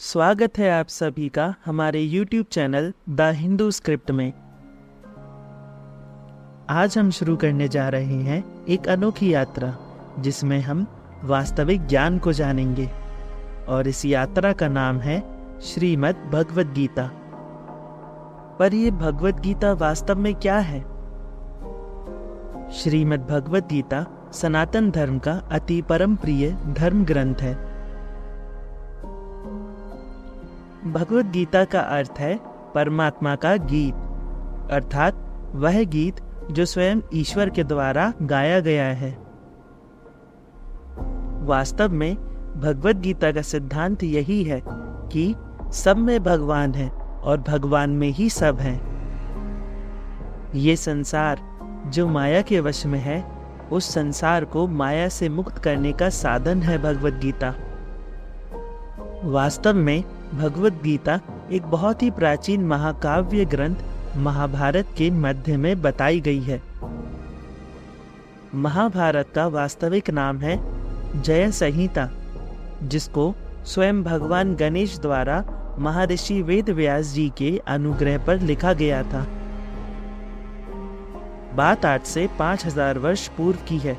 स्वागत है आप सभी का हमारे YouTube channel the Hindu script में। आज हम शुरू करने जा रहे हैं एक अनोखी यात्रा जिसमें हम वास्तविक ज्ञान को जानेंगे और इस यात्रा का नाम है श्रीमद् भगवद गीता। पर यह भगवद गीता वास्तव में क्या है? श्रीमद् भगवद गीता सनातन धर्म का अति परम प्रिय धर्म ग्रंथ है। भगवद गीता का अर्थ है परमात्मा का गीत, अर्थात वह गीत जो स्वयं ईश्वर के द्वारा गाया गया है। वास्तव में भगवद गीता का सिद्धांत यही है कि सब में भगवान है और भगवान में ही सब है। ये संसार जो माया के वश में है, उस संसार को माया से मुक्त करने का साधन है भगवद गीता। वास्तव में भगवद गीता एक बहुत ही प्राचीन महाकाव्य ग्रंथ महाभारत के मध्य में बताई गई है। महाभारत का वास्तविक नाम है जय संहिता, जिसको स्वयं भगवान गणेश द्वारा महर्षि वेद व्यास जी के अनुग्रह पर लिखा गया था। बात आज से 5000 वर्ष पूर्व की है,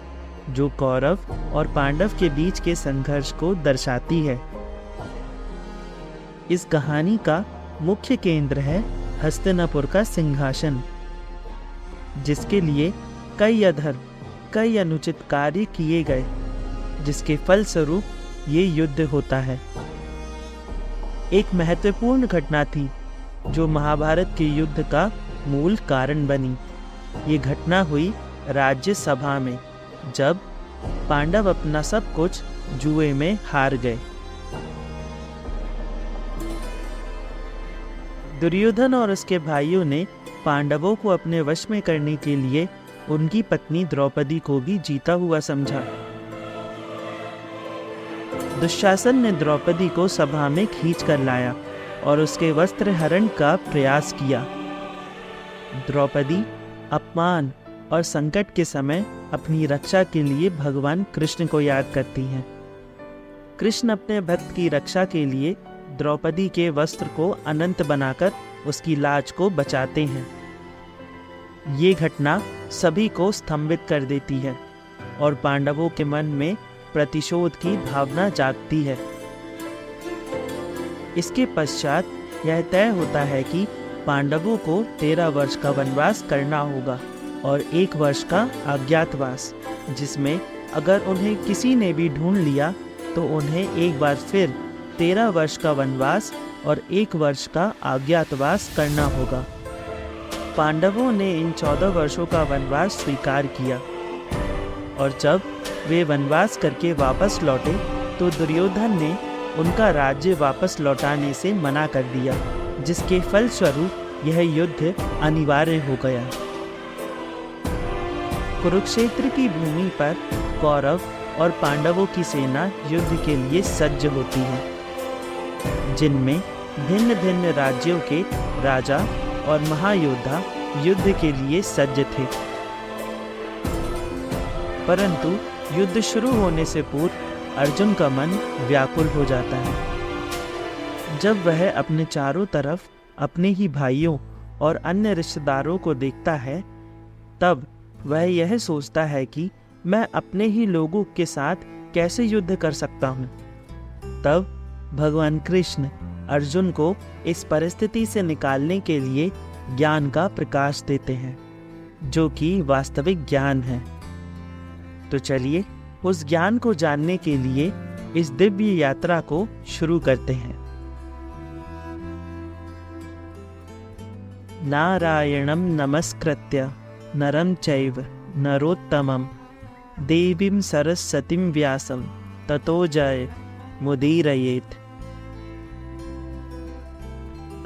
जो कौरव और पांडव के बीच के संघर्ष को दर्शाती है। इस कहानी का मुख्य केंद्र है हस्तिनापुर का सिंहासन, जिसके लिए कई अधर्म, कई अनुचित कार्य किए गए, जिसके फलस्वरूप ये युद्ध होता है। एक महत्वपूर्ण घटना थी जो महाभारत के युद्ध का मूल कारण बनी। ये घटना हुई राज्य सभा में, जब पांडव अपना सब कुछ जुए में हार गए। दुर्योधन और उसके भाइयों ने पांडवों को अपने वश में करने के लिए उनकी पत्नी द्रौपदी को भी जीता हुआ समझा। दुशासन ने द्रौपदी को सभा में खींच कर लाया और उसके वस्त्र हरण का प्रयास किया। द्रौपदी अपमान और संकट के समय अपनी रक्षा के लिए भगवान कृष्ण को याद करती हैं। कृष्ण अपने भक्त की रक्षा के लिए द्रौपदी के वस्त्र को अनंत बनाकर उसकी लाज को बचाते हैं। ये घटना सभी को स्तंभित कर देती है और पांडवों के मन में प्रतिशोध की भावना जागती है। इसके पश्चात यह तय होता है कि पांडवों को 13 वर्ष का वनवास करना होगा और 1 वर्ष का अज्ञातवास, जिसमें अगर उन्हें किसी ने भी ढूंढ लिया तो उन्हें एक बार फिर 13 वर्ष का वनवास और 1 वर्ष का अज्ञातवास करना होगा। पांडवों ने इन 14 वर्षों का वनवास स्वीकार किया और जब वे वनवास करके वापस लौटे तो दुर्योधन ने उनका राज्य वापस लौटाने से मना कर दिया, जिसके फलस्वरूप यह युद्ध अनिवार्य हो गया। कुरुक्षेत्र की भूमि पर कौरव और पांडवों की सेना युद्ध के लिए सज्ज होती है, जिनमें भिन्न भिन्न राज्यों के राजा और महायोद्धा युद्ध के लिए सज्ज थे। परंतु युद्ध शुरू होने से पूर्व अर्जुन का मन व्याकुल हो जाता है। जब वह अपने चारों तरफ अपने ही भाइयों और अन्य रिश्तेदारों को देखता है, तब वह यह सोचता है कि मैं अपने ही लोगों के साथ कैसे युद्ध कर सकता हूँ। तब भगवान कृष्ण अर्जुन को इस परिस्थिति से निकालने के लिए ज्ञान का प्रकाश देते हैं, जो कि वास्तविक ज्ञान है। तो चलिए उस ज्ञान को जानने के लिए इस दिव्य यात्रा को शुरू करते हैं। नारायणं नमस्कृत्य नरं चैव नरोत्तमं देवीं सरस्वतीं व्यासं ततो जय मुदीरयेत्।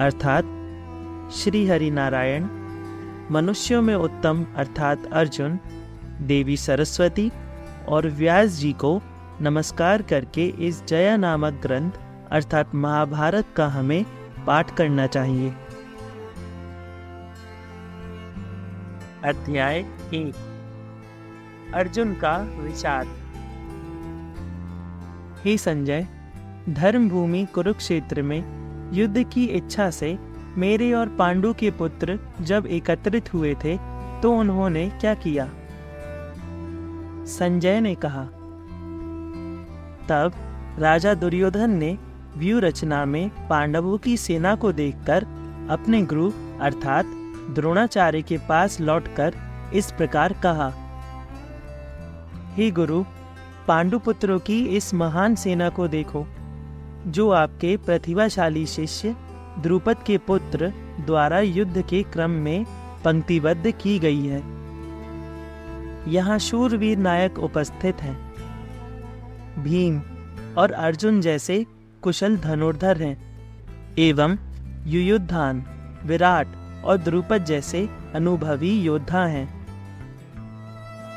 अर्थात श्री हरि नारायण, मनुष्यों में उत्तम अर्थात अर्जुन, देवी सरस्वती और व्यास जी को नमस्कार करके इस जया नामक ग्रंथ अर्थात महाभारत का हमें पाठ करना चाहिए। अध्याय 1, अर्जुन का विषाद। हे संजय, धर्मभूमि कुरुक्षेत्र में युद्ध की इच्छा से मेरे और पांडु के पुत्र जब एकत्रित हुए थे तो उन्होंने क्या किया? संजय ने कहा, तब राजा दुर्योधन ने व्यूह रचना में पांडवों की सेना को देखकर अपने गुरु अर्थात द्रोणाचार्य के पास लौटकर इस प्रकार कहा, हे गुरु, पांडुपुत्रों की इस महान सेना को देखो, जो आपके प्रतिभाशाली शिष्य द्रुपद के पुत्र द्वारा युद्ध के क्रम में पंक्तिबद्ध की गई है। यहाँ शूरवीर नायक उपस्थित हैं। भीम और अर्जुन जैसे कुशल धनुर्धर हैं एवं युयुधान, विराट और द्रुपद जैसे अनुभवी योद्धा हैं।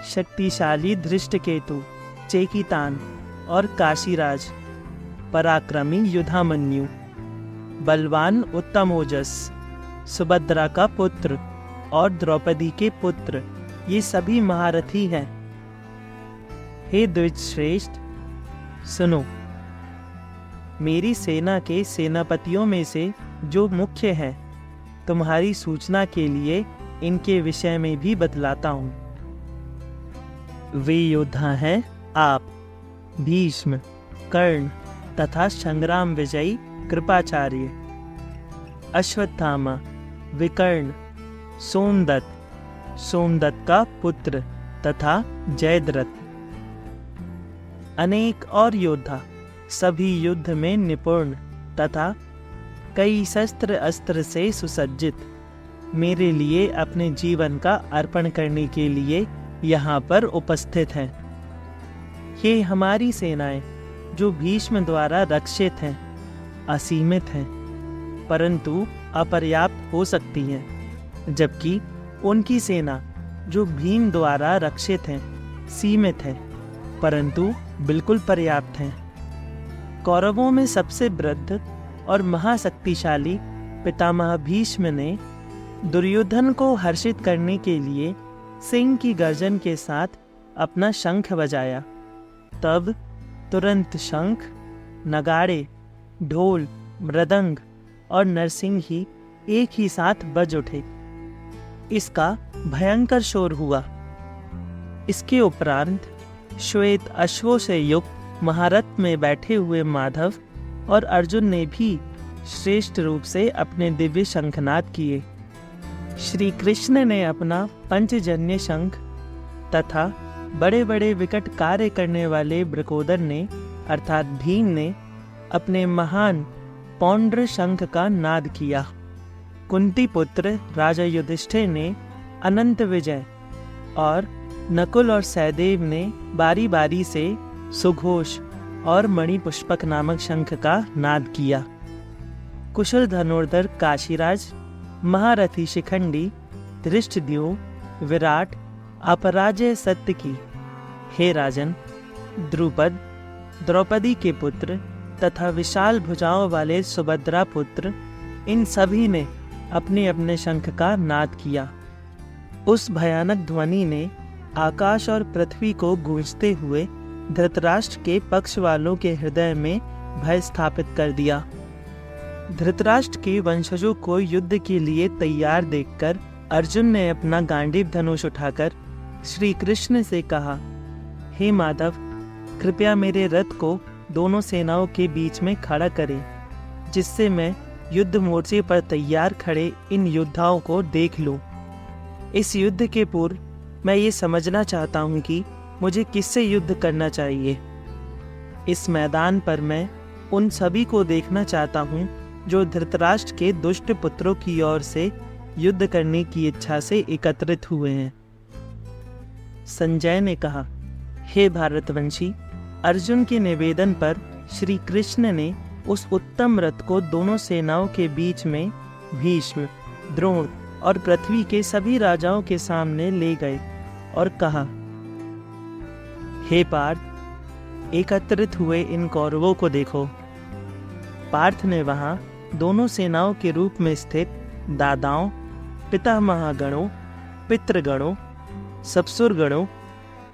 शक्तिशाली धृष्टकेतु, चेकितान और काशीराज, पराक्रमी युधामन्यु, बलवान उत्तमोजस, सुभद्रा का पुत्र और द्रौपदी के पुत्र, ये सभी महारथी हैं। हे द्विजश्रेष्ठ, सुनो, मेरी सेना के सेनापतियों में से जो मुख्य हैं, तुम्हारी सूचना के लिए इनके विषय में भी बतलाता हूँ। वे योद्धा हैं आप, भीष्म, कर्ण तथा संग्राम विजयी कृपाचार्य, अश्वत्थामा, विकर्ण, सोमदत्त, सोमदत्त का पुत्र तथा जयद्रथ, अनेक और योद्धा, सभी युद्ध में निपुण तथा कई शस्त्र अस्त्र से सुसज्जित, मेरे लिए अपने जीवन का अर्पण करने के लिए यहाँ पर उपस्थित हैं। ये हमारी सेनाएं जो भीष्म द्वारा रक्षित हैं, असीमित हैं, परंतु अपर्याप्त हो सकती हैं, जबकि उनकी सेना जो भीम द्वारा रक्षित हैं, सीमित है, परंतु बिल्कुल पर्याप्त हैं। कौरवों में सबसे वृद्ध और महाशक्तिशाली पितामह भीष्म ने दुर्योधन को हर्षित करने के लिए सिंह की गर्जन के साथ अपना शंख बजाया। तब तुरंत शंख, नगाड़े, ढोल, मृदंग और नरसिंही एक ही साथ बज उठे। इसका भयंकर शोर हुआ। इसके उपरांत श्वेत अश्वों से युक्त महारथ में बैठे हुए माधव और अर्जुन ने भी श्रेष्ठ रूप से अपने दिव्य शंखनाद किए। श्री कृष्ण ने अपना पंचजन्य शंख तथा बड़े बड़े विकट कार्य करने वाले ब्रकोदर ने अर्थात भीम ने अपने महान पौंड्र शंख का नाद किया। कुंती पुत्र राजा युधिष्ठिर ने अनंत विजय और नकुल और सहदेव ने बारी बारी से सुघोष और मणिपुष्पक नामक शंख का नाद किया। कुशल धनुर्धर काशीराज, महारथी शिखंडी, धृष्टद्युम्न, विराट, अपराजय सत्य की, हे राजन, द्रुपद, द्रौपदी के पुत्र तथा विशाल भुजाओं वाले सुभद्रा पुत्र, इन सभी ने अपने अपने शंख का नाद किया। उस भयानक ध्वनि ने आकाश और पृथ्वी को गूंजते हुए धृतराष्ट्र के पक्ष वालों के हृदय में भय स्थापित कर दिया। धृतराष्ट्र के वंशजों को युद्ध के लिए तैयार देखकर अर्जुन ने अपना गांडीव धनुष उठाकर श्री कृष्ण से कहा, हे माधव, कृपया मेरे रथ को दोनों सेनाओं के बीच में खड़ा करें, जिससे मैं युद्ध मोर्चे पर तैयार खड़े इन योद्धाओं को देख लूं। इस युद्ध के पूर्व मैं ये समझना चाहता हूँ कि मुझे किससे युद्ध करना चाहिए। इस मैदान पर मैं उन सभी को देखना चाहता हूँ जो धृतराष्ट्र के दुष्ट पुत्रों की ओर से युद्ध करने की इच्छा से एकत्रित हुए हैं। संजय ने कहा, हे भारतवंशी, अर्जुन के निवेदन पर श्री कृष्ण ने उस उत्तम रथ को दोनों सेनाओं के बीच में भीष्म, द्रोण और पृथ्वी के सभी राजाओं के सामने ले गए और कहा, हे पार्थ, एकत्रित हुए इन कौरवों को देखो। पार्थ ने वहां दोनों सेनाओं के रूप में स्थित दादाओं, पितामहगणों, पितृगणों, ससुरगणों,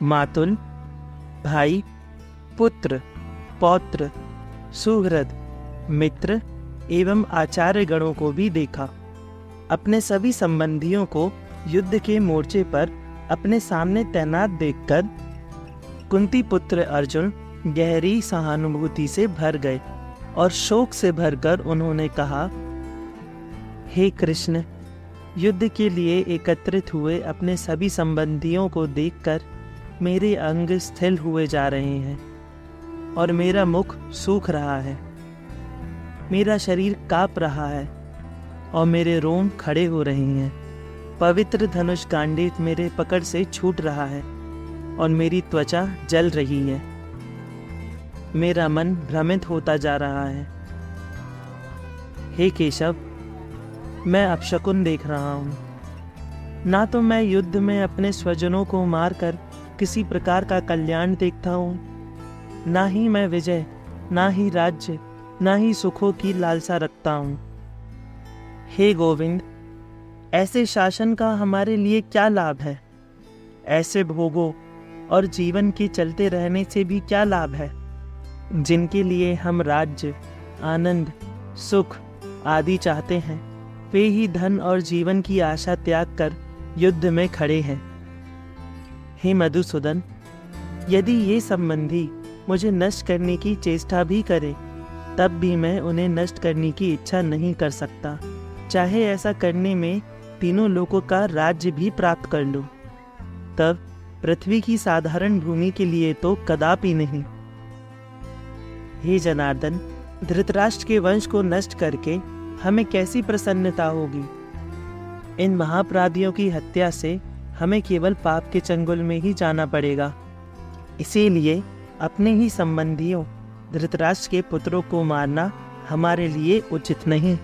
मातुल, भाई, पुत्र, पौत्र, सुहृद, मित्र एवं आचार्य गणों को भी देखा। अपने सभी संबंधियों को युद्ध के मोर्चे पर अपने सामने तैनात देखकर कुंती पुत्र अर्जुन गहरी सहानुभूति से भर गए और शोक से भरकर उन्होंने कहा, हे कृष्ण, युद्ध के लिए एकत्रित हुए अपने सभी संबंधियों को देखकर मेरे अंग स्थिर हुए जा रहे हैं और मेरा मुख सूख रहा है। मेरा शरीर कांप रहा है और मेरे रोम खड़े हो रहे हैं। पवित्र धनुष गांडीव मेरे पकड़ से छूट रहा है और मेरी त्वचा जल रही है। मेरा मन भ्रमित होता जा रहा है। हे केशव, मैं अपशकुन देख रहा हूँ। ना तो मैं युद्ध में अपने स्वजनों को मारकर किसी प्रकार का कल्याण देखता हूँ, ना ही मैं विजय, ना ही राज्य, ना ही सुखों की लालसा रखता हूँ। हे गोविंद, ऐसे शासन का हमारे लिए क्या लाभ है? ऐसे भोगों और जीवन के चलते रहने से भी क्या लाभ है? जिनके लिए हम राज्य, आनंद, सुख आदि चाहते हैं, वे ही धन और जीवन की आशा त्याग कर युद्ध में खड़े हैं। हे मधुसूदन, यदि ये संबंधी मुझे नष्ट करने की चेष्टा भी करे, तब भी मैं उन्हें नष्ट करने की इच्छा नहीं कर सकता, चाहे ऐसा करने में तीनों लोगों का राज्य भी प्राप्त कर लूं। तब पृथ्वी की साधारण भूमि के लिए तो कदापि नहीं। हे जनार्दन, धृतराष्ट्र के वंश को नष्ट करके हमें कैसी प्रसन्नता होगी? इन महापराधियों की हत्या से हमें केवल पाप के चंगुल में ही जाना पड़ेगा। इसीलिए अपने ही संबंधियों धृतराष्ट्र के पुत्रों को मारना हमारे लिए उचित नहीं।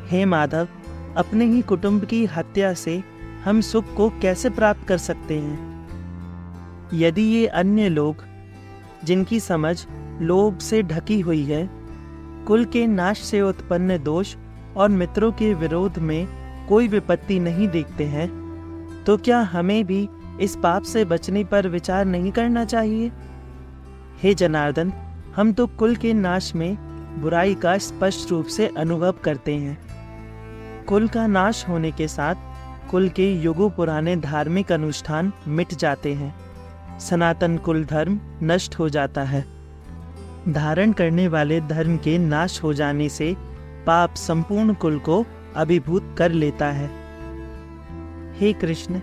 हे माधव, अपने ही कुटुंब की हत्या से हम सुख को कैसे प्राप्त कर सकते हैं? यदि ये अन्य लोग, जिनकी समझ लोभ से ढकी हुई है, कुल के नाश से उत्पन्न दोष और मित्रों के विरोध में कोई विपत्ति नहीं देखते हैं, तो क्या हमें भी इस पाप से बचने पर विचार नहीं करना चाहिए? हे जनार्दन, हम तो कुल के नाश में बुराई का स्पष्ट रूप से अनुभव करते हैं। कुल का नाश होने के साथ कुल के युगों पुराने धार्मिक अनुष्ठान मिट जाते हैं। सनातन कुल धर्म नष्ट हो जाता है। धारण करने वाले धर्म के नाश हो जाने से पाप संपूर्ण कुल को अभिभूत कर लेता है। हे कृष्ण,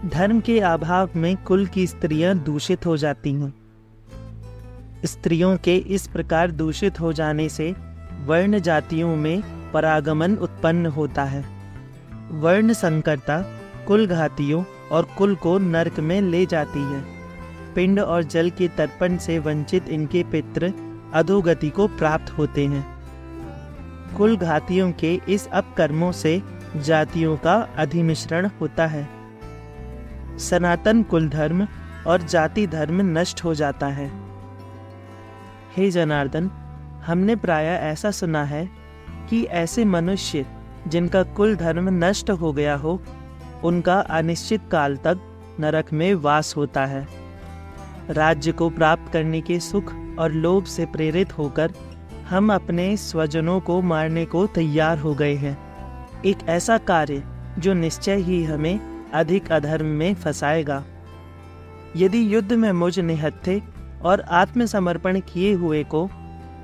धर्म के अभाव में कुल की स्त्रियां दूषित हो जाती हैं। स्त्रियों के इस प्रकार दूषित हो जाने से वर्ण जातियों में परागमन उत्पन्न होता है। वर्ण संकरता कुल घातियों और कुल को नरक में ले जाती है। पिंड और जल के तर्पण से वंचित इनके पितृ अधोगति को प्राप्त होते हैं। कुल घातियों के इस अपकर्मों से जातियों का अधिमिश्रण होता है। सनातन कुल धर्म और जाति धर्म नष्ट हो जाता है। हे जनार्दन, हमने प्रायः ऐसा सुना है कि ऐसे मनुष्य जिनका कुल धर्म नष्ट हो गया हो, उनका अनिश्चित काल तक नरक में वास होता है। राज्य को प्राप्त करने के सुख और लोभ से प्रेरित होकर हम अपने स्वजनों को मारने को तैयार हो गए हैं। एक ऐसा कार्य जो निश्चय ही हमें अधिक अधर्म में फंसाएगा। यदि युद्ध में मुझ निहत्थे और आत्मसमर्पण किए हुए को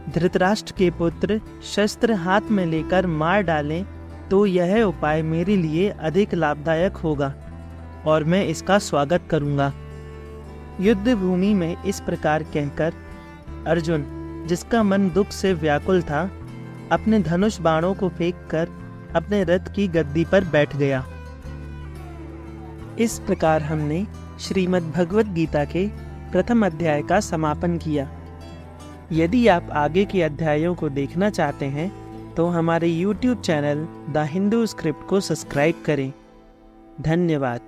धृतराष्ट्र के पुत्र शस्त्र हाथ में लेकर मार डालें, तो यह उपाय मेरे लिए अधिक लाभदायक होगा और मैं इसका स्वागत करूंगा। युद्ध भूमि में इस प्रकार कहकर अर्जुन, जिसका मन दुख से व्याकुल था, अपने धनुष बाणों को फेंककर अपने रथ की गद्दी पर बैठ गया। इस प्रकार हमने श्रीमद् भगवत गीता के प्रथम अध्याय का समापन किया। यदि आप आगे के अध्यायों को देखना चाहते हैं तो हमारे YouTube channel the Hindu script को सब्सक्राइब करें। धन्यवाद।